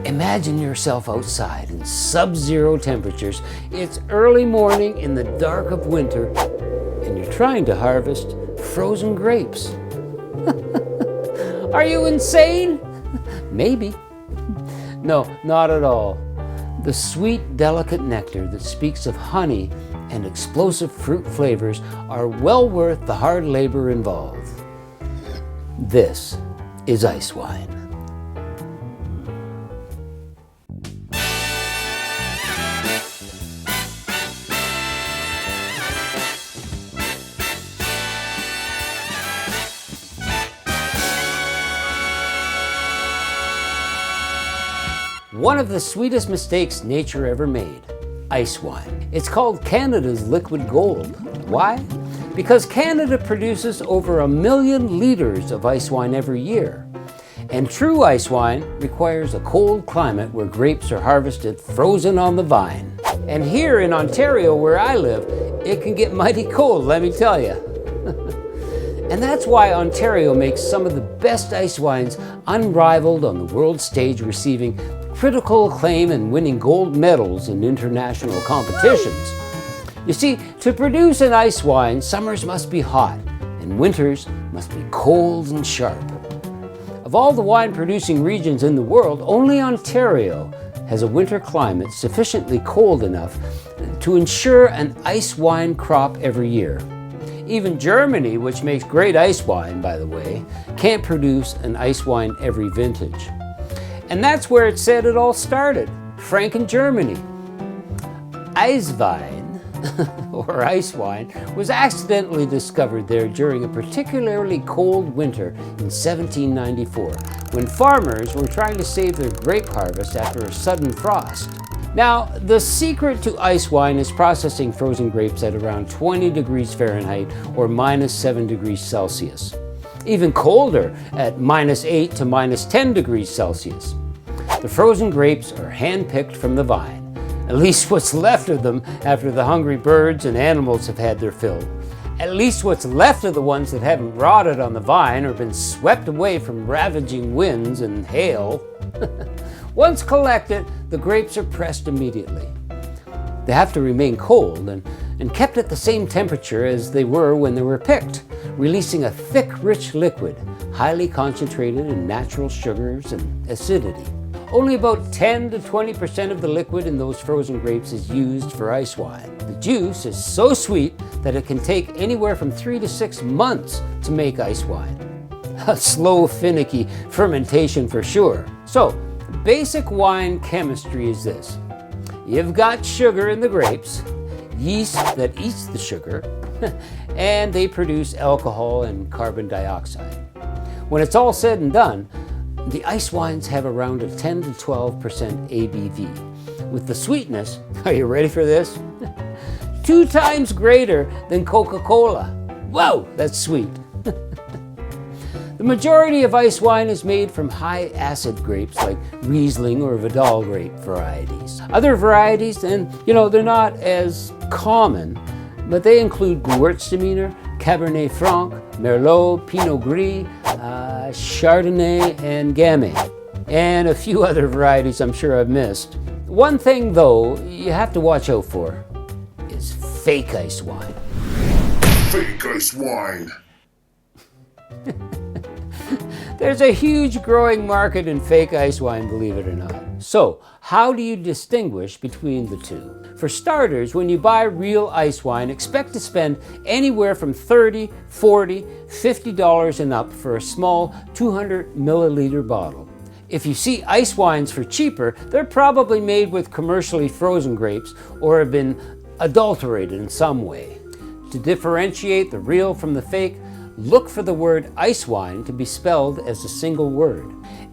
Imagine yourself outside in sub-zero temperatures. It's early morning in the dark of winter, and you're trying to harvest frozen grapes. Are you insane? Maybe. No, not at all. The sweet, delicate nectar that speaks of honey and explosive fruit flavors are well worth the hard labor involved. This is ice wine. One of the sweetest mistakes nature ever made, ice wine. It's called Canada's liquid gold. Why? Because Canada produces over 1 million liters of ice wine every year. And true ice wine requires a cold climate where grapes are harvested frozen on the vine. And here in Ontario, where I live, it can get mighty cold, let me tell you. And that's why Ontario makes some of the best ice wines, unrivaled on the world stage, receiving critical acclaim and winning gold medals in international competitions. You see, to produce an ice wine, summers must be hot and winters must be cold and sharp. Of all the wine-producing regions in the world, only Ontario has a winter climate sufficiently cold enough to ensure an ice wine crop every year. Even Germany, which makes great ice wine, by the way, can't produce an ice wine every vintage. And that's where it said it all started, Franken, Germany. Eiswein, or ice wine, was accidentally discovered there during a particularly cold winter in 1794, when farmers were trying to save their grape harvest after a sudden frost. Now, the secret to ice wine is processing frozen grapes at around 20 degrees Fahrenheit or -7 degrees Celsius. Even colder at -8 to -10 degrees Celsius. The frozen grapes are hand-picked from the vine, at least what's left of them after the hungry birds and animals have had their fill. At least what's left of the ones that haven't rotted on the vine or been swept away from ravaging winds and hail. Once collected, the grapes are pressed immediately. They have to remain cold and kept at the same temperature as they were when they were picked, releasing a thick, rich liquid, highly concentrated in natural sugars and acidity. Only about 10 to 20% of the liquid in those frozen grapes is used for ice wine. The juice is so sweet that it can take anywhere from 3 to 6 months to make ice wine. A slow, finicky fermentation for sure. So, basic wine chemistry is this. You've got sugar in the grapes, yeast that eats the sugar, and they produce alcohol and carbon dioxide. When it's all said and done, the ice wines have around a 10 to 12% ABV, with the sweetness, are you ready for this? 2 times greater than Coca-Cola. Whoa, that's sweet. The majority of ice wine is made from high-acid grapes like Riesling or Vidal grape varieties. Other varieties, and they're not as common, but they include Gewürztraminer, Cabernet Franc, Merlot, Pinot Gris, Chardonnay, and Gamay, and a few other varieties I'm sure I've missed. One thing, though, you have to watch out for is fake ice wine. Fake ice wine. There's a huge growing market in fake ice wine, believe it or not. So, how do you distinguish between the two? For starters, when you buy real ice wine, expect to spend anywhere from $30, $40, $50 and up for a small 200 milliliter bottle. If you see ice wines for cheaper, they're probably made with commercially frozen grapes or have been adulterated in some way. To differentiate the real from the fake, look for the word ice wine to be spelled as a single word.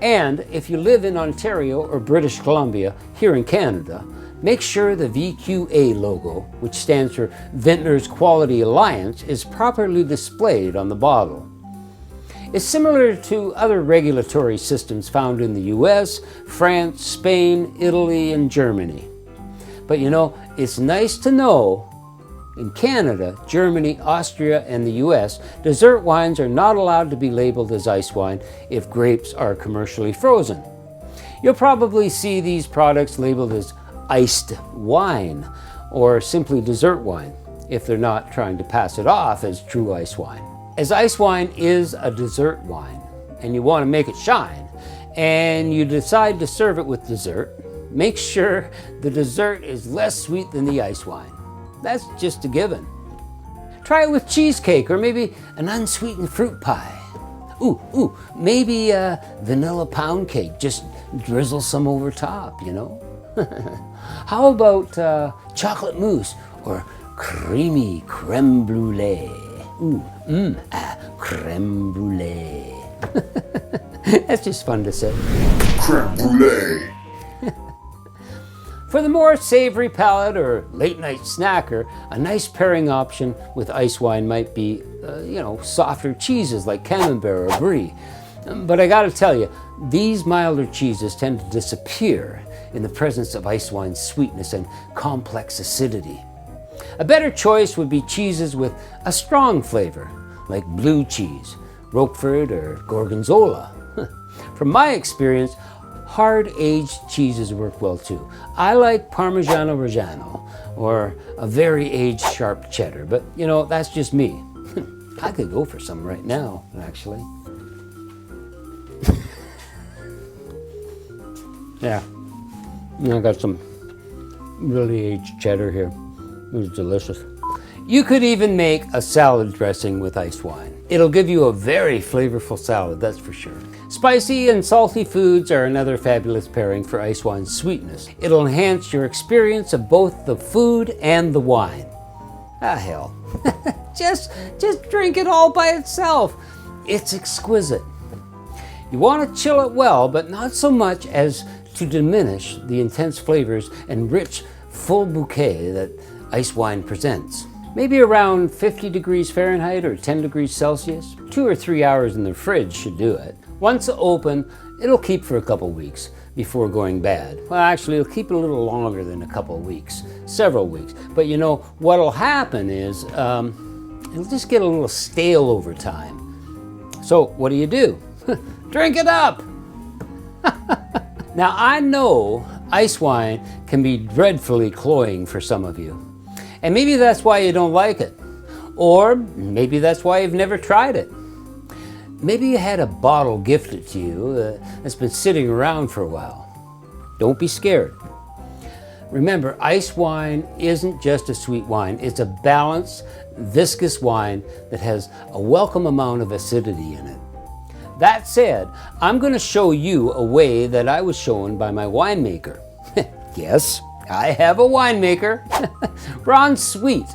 And if you live in Ontario or British Columbia, here in Canada, make sure the VQA logo, which stands for Vintners Quality Alliance, is properly displayed on the bottle. It's similar to other regulatory systems found in the US, France, Spain, Italy, and Germany. But it's nice to know in Canada, Germany, Austria, and the US, dessert wines are not allowed to be labeled as ice wine if grapes are commercially frozen. You'll probably see these products labeled as iced wine or simply dessert wine if they're not trying to pass it off as true ice wine. As ice wine is a dessert wine and you want to make it shine and you decide to serve it with dessert, make sure the dessert is less sweet than the ice wine. That's just a given. Try it with cheesecake or maybe an unsweetened fruit pie. Maybe vanilla pound cake, just drizzle some over top, you know? How about chocolate mousse or creamy crème brûlée? Crème brûlée. That's just fun to say. Crème brûlée. For the more savory palate or late night snacker, a nice pairing option with ice wine might be, softer cheeses like camembert or brie. But I gotta tell you, these milder cheeses tend to disappear in the presence of ice wine's sweetness and complex acidity. A better choice would be cheeses with a strong flavor, like blue cheese, Roquefort, or Gorgonzola. From my experience, hard-aged cheeses work well too. I like Parmigiano Reggiano or a very aged sharp cheddar, but that's just me. I could go for some right now, actually. Yeah, I got some really aged cheddar here. It was delicious. You could even make a salad dressing with ice wine. It'll give you a very flavorful salad, that's for sure. Spicy and salty foods are another fabulous pairing for ice wine's sweetness. It'll enhance your experience of both the food and the wine. Ah, hell. just drink it all by itself. It's exquisite. You want to chill it well, but not so much as to diminish the intense flavors and rich, full bouquet that ice wine presents. Maybe around 50 degrees Fahrenheit or 10 degrees Celsius. 2 or 3 hours in the fridge should do it. Once open, it'll keep for a couple weeks before going bad. Well, actually, it'll keep it a little longer than a couple weeks, several weeks. But what'll happen is it'll just get a little stale over time. So what do? Drink it up! Now, I know ice wine can be dreadfully cloying for some of you. And maybe that's why you don't like it. Or maybe that's why you've never tried it. Maybe you had a bottle gifted to you that's been sitting around for a while. Don't be scared. Remember, ice wine isn't just a sweet wine. It's a balanced, viscous wine that has a welcome amount of acidity in it. That said, I'm going to show you a way that I was shown by my winemaker. Yes, I have a winemaker, Ron Sweet,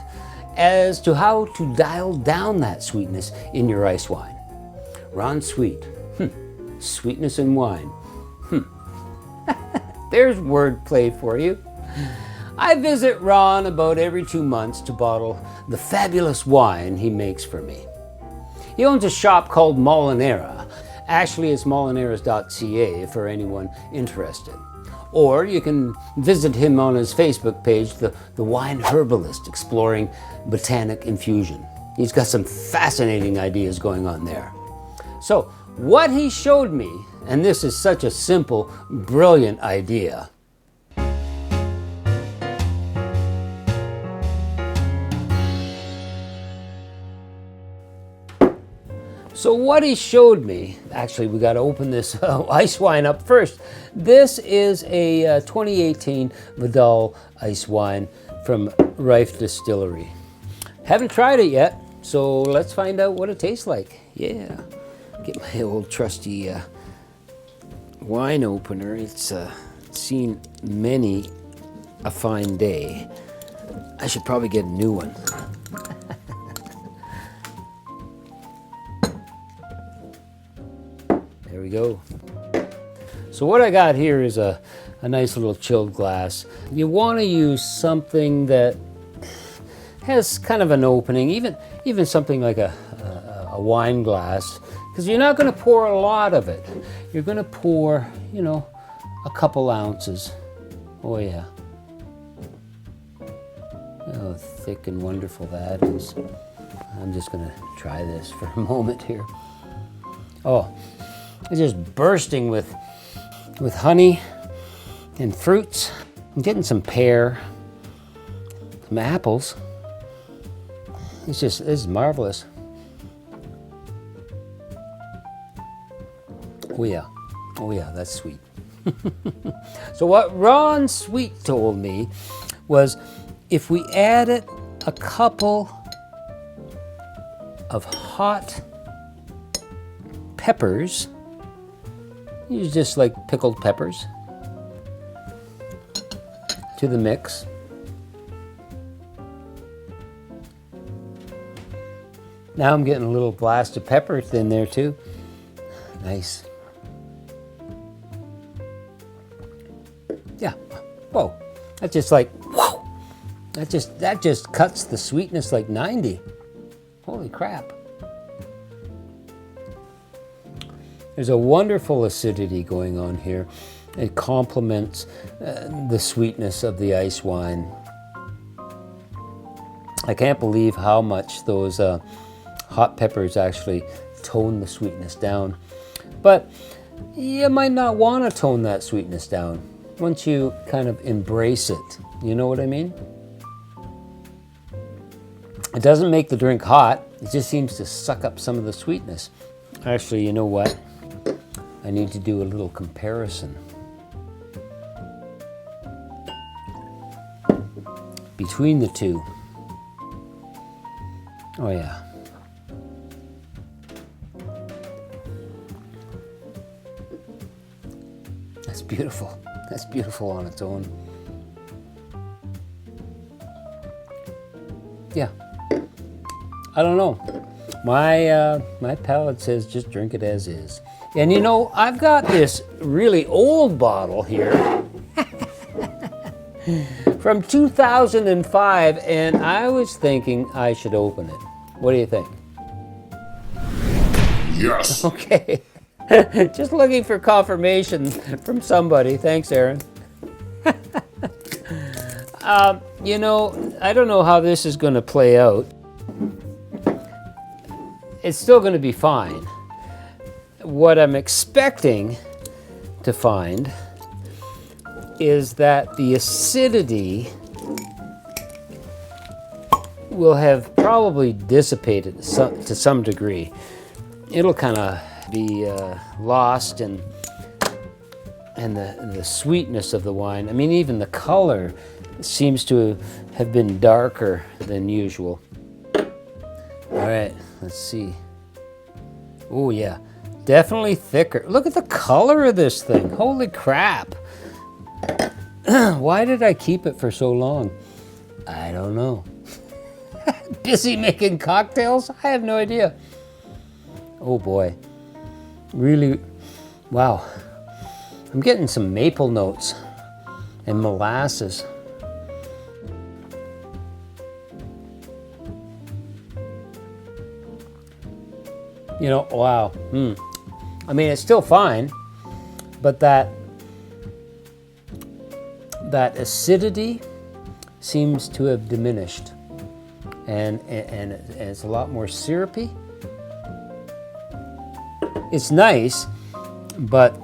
as to how to dial down that sweetness in your ice wine. Ron Sweet, sweetness in wine. There's wordplay for you. I visit Ron about every 2 months to bottle the fabulous wine he makes for me. He owns a shop called Molinera. Actually, it's molineras.ca for anyone interested. Or you can visit him on his Facebook page, the Wine Herbalist, exploring botanic infusion. He's got some fascinating ideas going on there. So what he showed me, and this is such a simple, brilliant idea. So what he showed me, actually we got to open this ice wine up first. This is a 2018 VIDAL ICEWINE from Rife Distillery. Haven't tried it yet, so let's find out what it tastes like. Yeah, get my old trusty wine opener. It's seen many a fine day. I should probably get a new one. There we go. So what I got here is a nice little chilled glass. You want to use something that has kind of an opening, even something like a wine glass, because you're not going to pour a lot of it. You're going to pour, a couple ounces. Oh yeah. Oh, thick and wonderful that is. I'm just going to try this for a moment here. Oh. It's just bursting with with honey and fruits. I'm getting some pear, some apples. This is marvelous. Oh yeah, that's sweet. So what Ron Sweet told me was if we added a couple of hot peppers, use just like pickled peppers, to the mix. Now I'm getting a little blast of peppers in there too. Nice. Yeah. Whoa. That's just like, whoa. That just cuts the sweetness like 90. Holy crap. There's a wonderful acidity going on here. It complements the sweetness of the ice wine. I can't believe how much those hot peppers actually tone the sweetness down. But you might not want to tone that sweetness down once you kind of embrace it. You know what I mean? It doesn't make the drink hot. It just seems to suck up some of the sweetness. Actually, you know what? I need to do a little comparison between the two. Oh yeah. That's beautiful. That's beautiful on its own. Yeah. I don't know. My palate says just drink it as is. And you know, I've got this really old bottle here from 2005, and I was thinking I should open it. What do you think? Yes. Okay. Just looking for confirmation from somebody. Thanks, Aaron. You know, I don't know how this is going to play out. It's still going to be fine. What I'm expecting to find is that the acidity will have probably dissipated to some degree. It'll kind of be lost in the sweetness of the wine. I mean, even the color seems to have been darker than usual. All right, let's see. Oh yeah, definitely thicker. Look at the color of this thing. Holy crap. Why did I keep it for so long? I don't know. Busy making cocktails? I have no idea. Oh boy. Really, wow. I'm getting some maple notes and molasses. You know, wow. I mean, it's still fine, but that acidity seems to have diminished, and it's a lot more syrupy. It's nice, but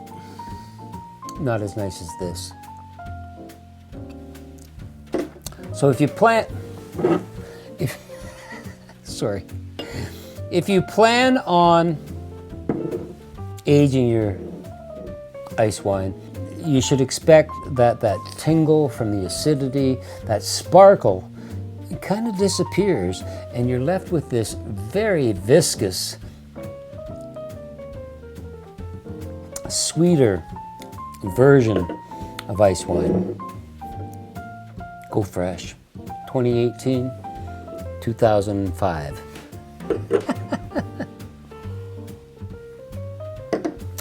not as nice as this. So if you plan, if you plan on aging your ice wine, you should expect that tingle from the acidity, that sparkle, it kind of disappears, and you're left with this very viscous, sweeter version of ice wine. Go fresh. 2018, 2005.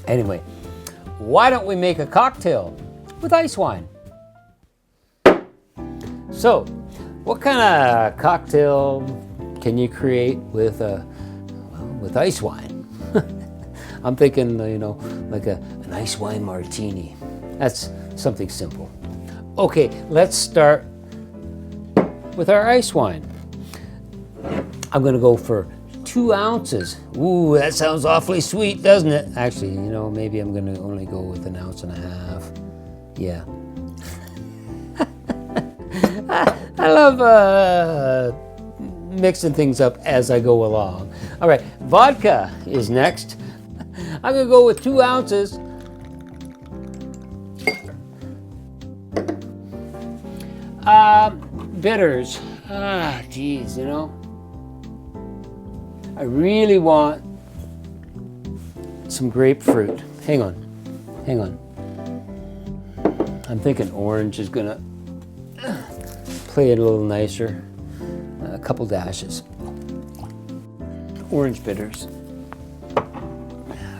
Anyway, why don't we make a cocktail with ice wine? So, what kind of cocktail can you create with ice wine? I'm thinking, you know, like an Icewine Martini. That's something simple. Okay, let's start with our ice wine. I'm going to go for 2 ounces. Ooh, that sounds awfully sweet, doesn't it? Actually, you know, maybe I'm gonna only go with 1.5 ounces. Yeah. I love mixing things up as I go along. All right, vodka is next. I'm gonna go with 2 ounces. Bitters. Geez, you know. I really want some grapefruit. Hang on. I'm thinking orange is gonna play it a little nicer. A couple dashes. Orange bitters.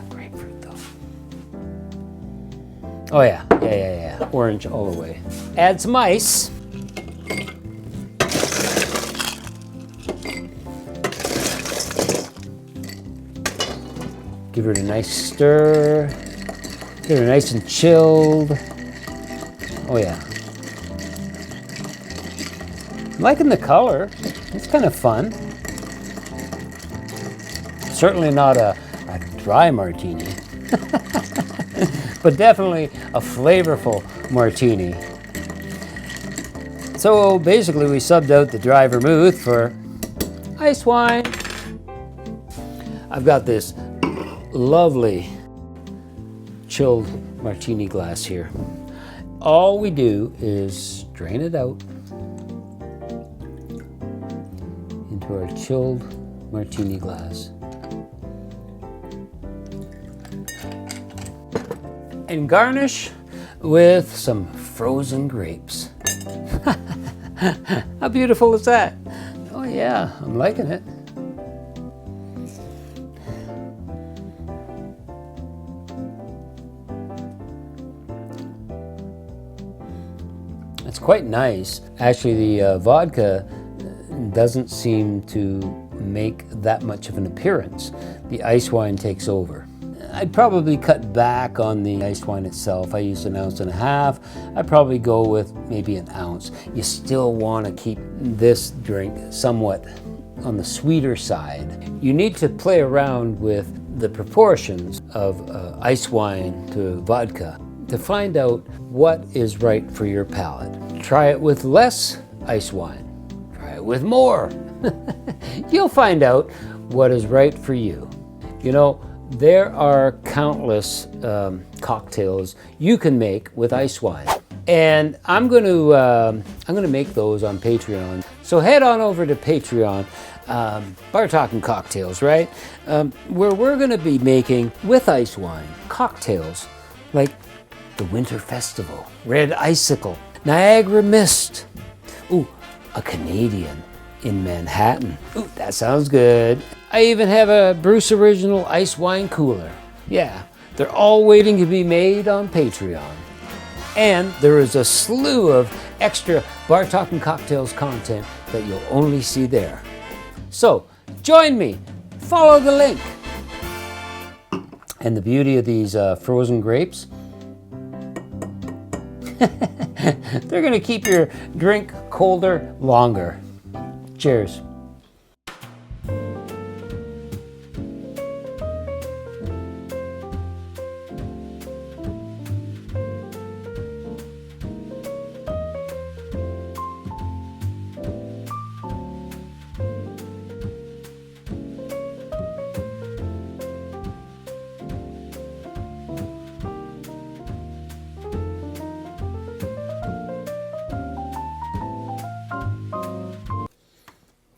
Grapefruit though. Oh yeah. Orange all the way. Add some ice. Give it a nice stir. Get it nice and chilled. Oh yeah. I'm liking the color. It's kind of fun. Certainly not a dry martini, but definitely a flavorful martini. So basically we subbed out the dry vermouth for ice wine. I've got this lovely chilled martini glass here. All we do is drain it out into our chilled martini glass. And garnish with some frozen grapes. How beautiful is that? Oh yeah, I'm liking it. It's quite nice. Actually, the vodka doesn't seem to make that much of an appearance. The ice wine takes over. I'd probably cut back on the ice wine itself. I used 1.5 ounces. I'd probably go with maybe 1 ounce. You still want to keep this drink somewhat on the sweeter side. You need to play around with the proportions of ice wine to vodka to find out what is right for your palate. Try it with less ice wine. Try it with more. You'll find out what is right for you. You know, there are countless cocktails you can make with ice wine, and I'm going to make those on Patreon. So head on over to Patreon, BarTalk&Cocktails, right? Where we're going to be making with ice wine cocktails like the Winter Festival, Red Icicle, Niagara Mist. Ooh, a Canadian in Manhattan. Ooh, that sounds good. I even have a Bruce Original ice wine cooler. Yeah, they're all waiting to be made on Patreon. And there is a slew of extra BarTalk&Cocktails content that you'll only see there. So, join me, follow the link. And the beauty of these frozen grapes, they're gonna keep your drink colder longer. Cheers.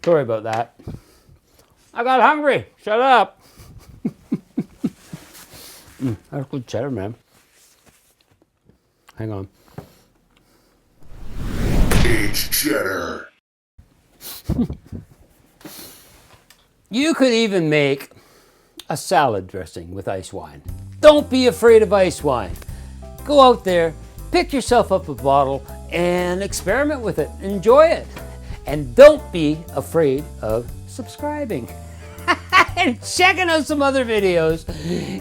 Sorry about that. I got hungry. Shut up. That's good cheddar, man. Hang on. Aged cheddar. You could even make a salad dressing with ice wine. Don't be afraid of ice wine. Go out there, pick yourself up a bottle, and experiment with it. Enjoy it. And don't be afraid of subscribing and checking out some other videos.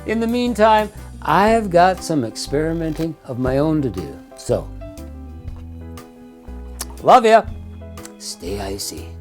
In the meantime, I've got some experimenting of my own to do. So, love ya. Stay icy.